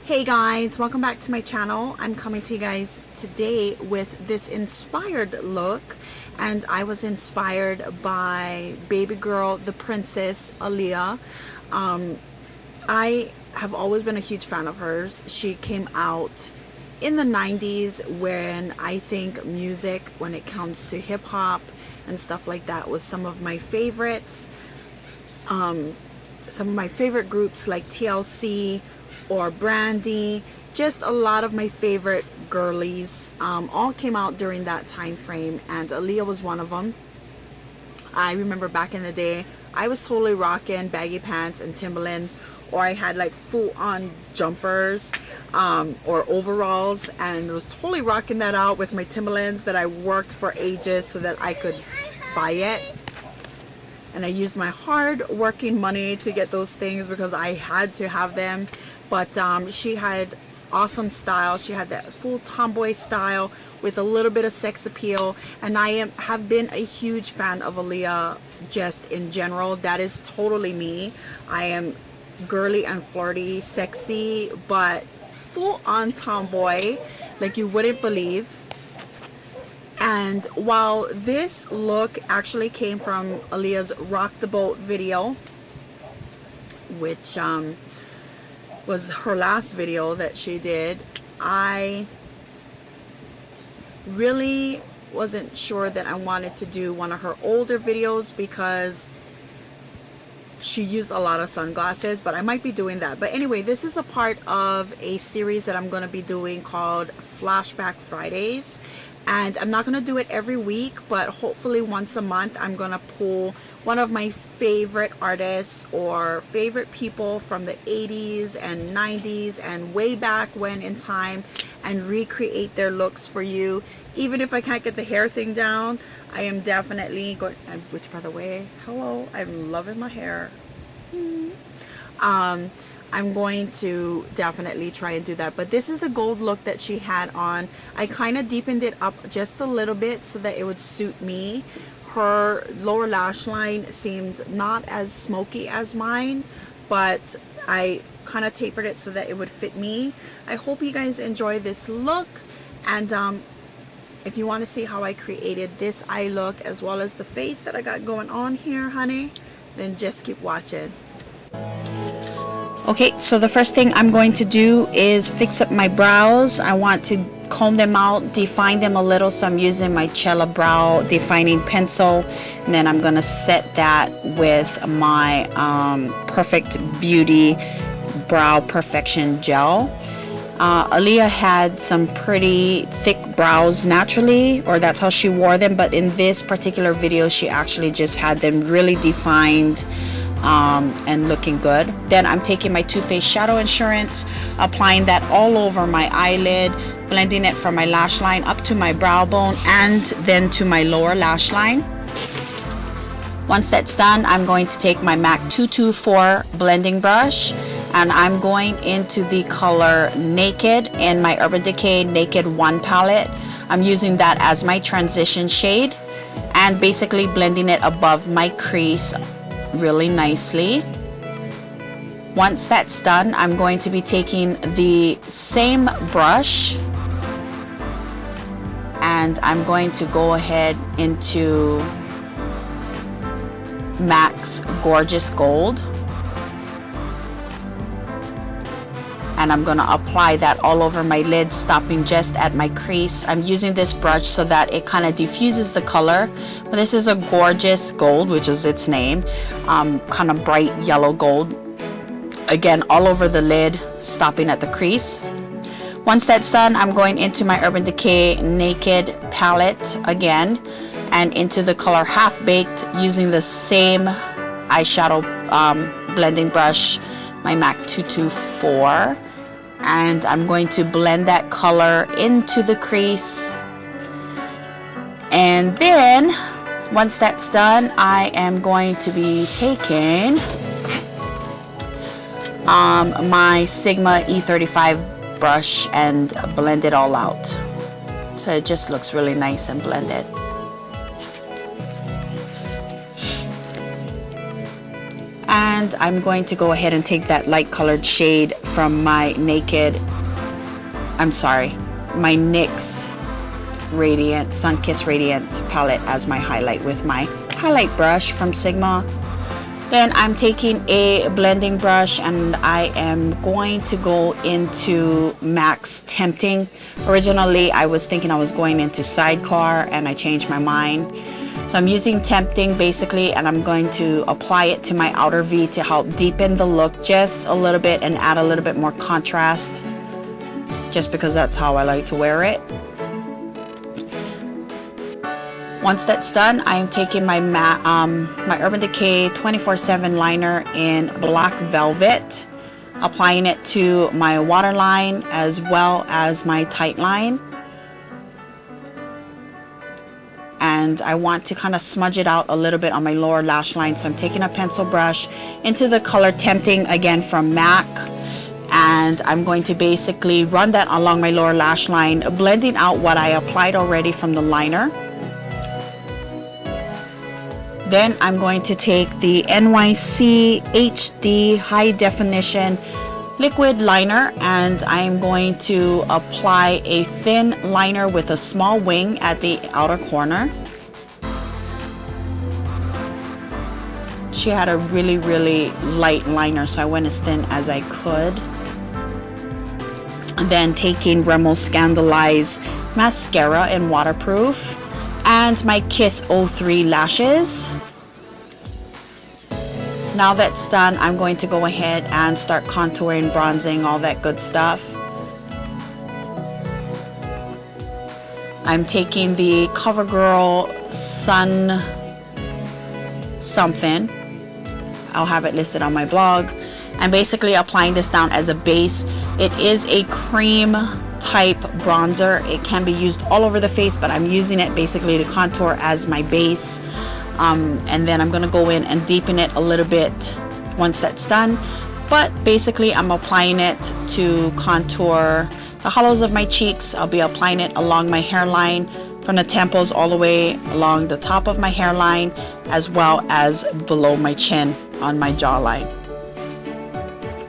Hey guys, welcome back to my channel. I'm coming to you guys today with this inspired look, and I was inspired by baby girl the princess Aaliyah. I have always been a huge fan of hers. She came out in the 90s when I think music, when it comes to hip-hop and stuff like that, was some of my favorites. Some of my favorite groups like TLC or Brandy, just a lot of my favorite girlies all came out during that time frame, and Aaliyah was one of them. I remember back in the day I was totally rocking baggy pants and Timberlands, or I had like full-on jumpers or overalls, and was totally rocking that out with my Timberlands that I worked for ages so that I could buy it. And I used my hard working money to get those things because I had to have them. But she had awesome style. She had that full tomboy style with a little bit of sex appeal, and I have been a huge fan of Aaliyah just in general. That is totally me. I am girly and flirty, sexy, but full on tomboy like you wouldn't believe. And while this look actually came from Aaliyah's Rock the Boat video, which was her last video that she did, I really wasn't sure that I wanted to do one of her older videos because she used a lot of sunglasses, but I might be doing that. But anyway, this is a part of a series that I'm going to be doing called Flashback Fridays. And I'm not going to do it every week, but hopefully once a month I'm going to pull one of my favorite artists or favorite people from the 80s and 90s and way back when in time and recreate their looks for you. Even if I can't get the hair thing down, I am definitely going, which by the way, hello, I'm loving my hair. I'm going to definitely try and do that. But this is the gold look that she had on. I kind of deepened it up just a little bit so that it would suit me. Her lower lash line seemed not as smoky as mine, but I kind of tapered it so that it would fit me. I hope you guys enjoy this look, and if you want to see how I created this eye look as well as the face that I got going on here, honey, then just keep watching. Okay, so the first thing I'm going to do is fix up my brows. I want to comb them out, define them a little, so I'm using my Chela Brow defining pencil, and then I'm going to set that with my Perfekt Beauty Brow Perfection Gel. Aaliyah had some pretty thick brows naturally, or that's how she wore them, but in this particular video she actually just had them really defined and looking good. Then I'm taking my Too Faced Shadow Insurance, applying that all over my eyelid, blending it from my lash line up to my brow bone and then to my lower lash line. Once that's done, I'm going to take my MAC 224 blending brush, and I'm going into the color Naked in my Urban Decay Naked 1 palette. I'm using that as my transition shade and basically blending it above my crease really nicely. Once that's done, I'm going to be taking the same brush and I'm going to go ahead into MAC's Gorgeous Gold, and I'm going to apply that all over my lid, stopping just at my crease. I'm using this brush so that it kind of diffuses the color. But this is a Gorgeous Gold, which is its name, kind of bright yellow gold. Again, all over the lid, stopping at the crease. Once that's done, I'm going into my Urban Decay Naked palette again, and into the color Half Baked, using the same eyeshadow blending brush, my MAC 224. And I'm going to blend that color into the crease. And then once that's done, I am going to be taking my Sigma E35 brush and blend it all out, so it just looks really nice and blended. And I'm going to go ahead and take that light colored shade from my my NYX Radiant, Sunkissed Radiant palette as my highlight with my highlight brush from Sigma. Then I'm taking a blending brush and I am going to go into MAC's Tempting. Originally, I was thinking I was going into Sidecar and I changed my mind. So I'm using Tempting basically, and I'm going to apply it to my outer V to help deepen the look just a little bit and add a little bit more contrast, just because that's how I like to wear it. Once that's done, I'm taking my my Urban Decay 24/7 liner in Black Velvet, applying it to my waterline as well as my tight line. And I want to kind of smudge it out a little bit on my lower lash line. So I'm taking a pencil brush into the color Tempting again from MAC. And I'm going to basically run that along my lower lash line, blending out what I applied already from the liner. Then I'm going to take the NYC HD High Definition Liquid Liner and I'm going to apply a thin liner with a small wing at the outer corner. She had a really light liner, so I went as thin as I could. And then taking Rimmel Scandalize Mascara in Waterproof and my Kiss 03 lashes. Now that's done, I'm going to go ahead and start contouring, bronzing, all that good stuff. I'm taking the CoverGirl Sun something. I'll have it listed on my blog. I'm basically applying this down as a base. It is a cream type bronzer. It can be used all over the face, but I'm using it basically to contour as my base. And then I'm going to go in and deepen it a little bit once that's done. But basically I'm applying it to contour the hollows of my cheeks. I'll be applying it along my hairline from the temples all the way along the top of my hairline, as well as below my chin on my jawline,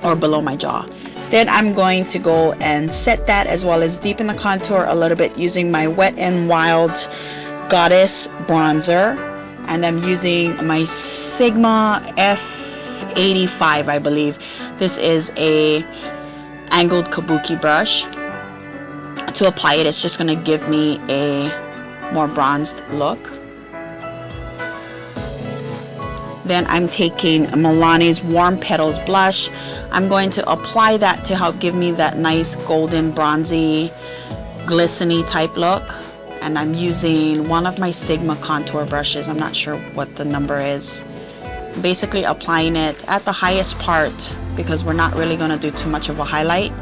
or below my jaw. Then I'm going to go and set that as well as deepen the contour a little bit using my Wet n Wild Goddess bronzer. And I'm using my Sigma F85, I believe. This is a angled kabuki brush. To apply it, it's just going to give me a more bronzed look. Then I'm taking Milani's Warm Petals blush. I'm going to apply that to help give me that nice golden bronzy glistening type look. And I'm using one of my Sigma contour brushes. I'm not sure what the number is. Basically applying it at the highest part because we're not really going to do too much of a highlight.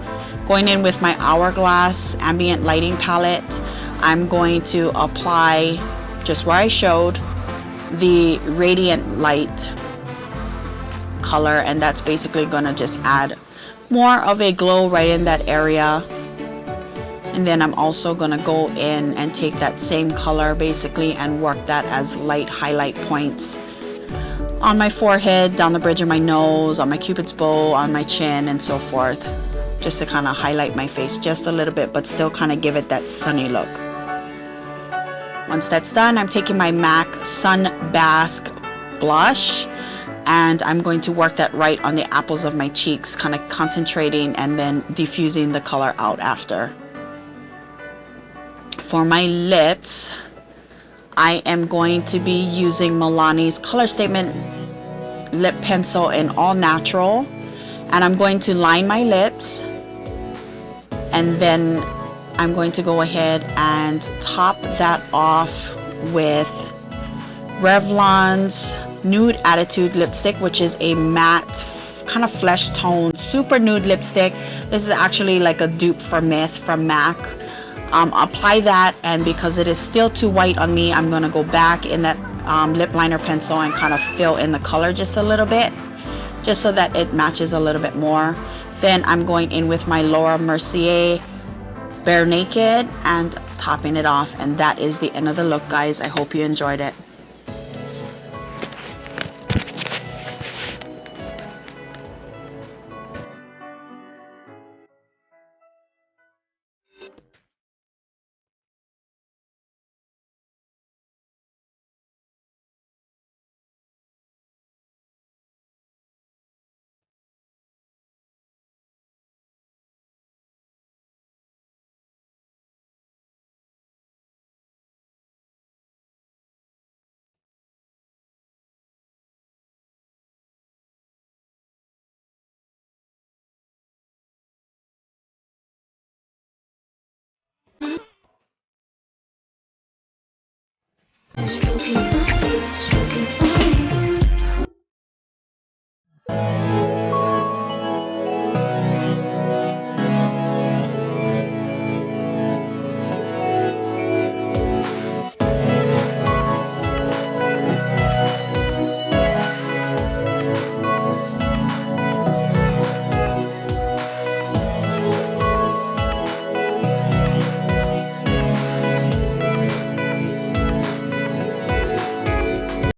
Going in with my Hourglass Ambient Lighting palette, I'm going to apply, just where I showed, the Radiant Light color, and that's basically going to just add more of a glow right in that area. And then I'm also going to go in and take that same color basically and work that as light highlight points on my forehead, down the bridge of my nose, on my cupid's bow, on my chin, and so forth, just to kind of highlight my face just a little bit, but still kind of give it that sunny look. Once that's done, I'm taking my MAC Sun Bask blush and I'm going to work that right on the apples of my cheeks, kind of concentrating and then diffusing the color out after. For my lips, I am going to be using Milani's Color Statement lip pencil in All Natural, and I'm going to line my lips, and then I'm going to go ahead and top that off with Revlon's Nude Attitude lipstick, which is a matte kind of flesh tone super nude lipstick. This is actually like a dupe for Myth from MAC. Apply that, and because it is still too white on me, I'm going to go back in that lip liner pencil and kind of fill in the color just a little bit, just so that it matches a little bit more. Then I'm going in with my Laura Mercier Bare Naked and topping it off, and that is the end of the look, guys. I hope you enjoyed it. stroking my hair, stroking my